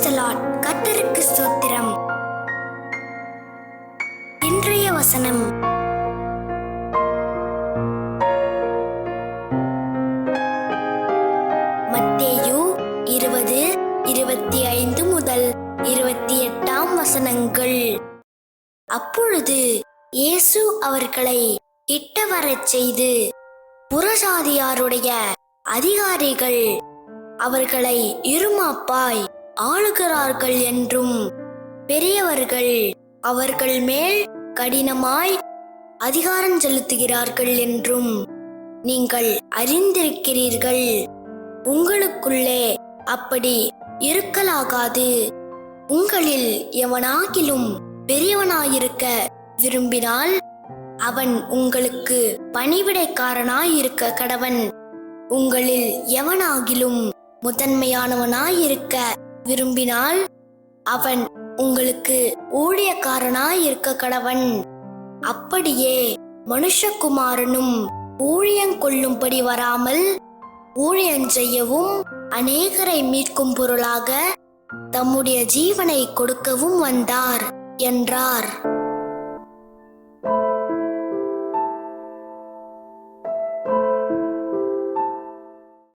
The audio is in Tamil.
கர்த்தருக்கு ஸ்தோத்திரம். இன்றைய வசனம் மத்தேயு 20:25 முதல் 28 வசனங்கள். அப்பொழுது இயேசு அவர்களை கிட்ட வரச் செய்து, புறஜாதியாருடைய அதிகாரிகள் அவர்களை இருமாப்பாய் ஆளுகிறார்கள் என்றும், பெரியவர்கள் அவர்கள் மேல் கடினமாய் அதிகாரம் செலுத்துகிறார்கள் என்றும் நீங்கள் அறிந்திருக்கிறீர்கள். உங்களுக்குள்ளே அப்படி இருக்கலாகாது. உங்களில் எவனாகிலும் பெரியவனாயிருக்க விரும்பினால் அவன் உங்களுக்கு பணிவிடைக்காரனாயிருக்க கடவன். உங்களில் எவனாகிலும் முதன்மையானவனாயிருக்க விரும்பினால் அவன் உங்களுக்கு ஊழியக்காரனாயிருக்க கடவன். அப்படியே மனுஷகுமாரனும் ஊழியங்கொள்ளும்படி வராமல் ஊழியஞ்செய்யவும் அநேகரை மீட்கும் பொருளாக தம்முடைய ஜீவனை கொடுக்கவும் வந்தார் என்றார்.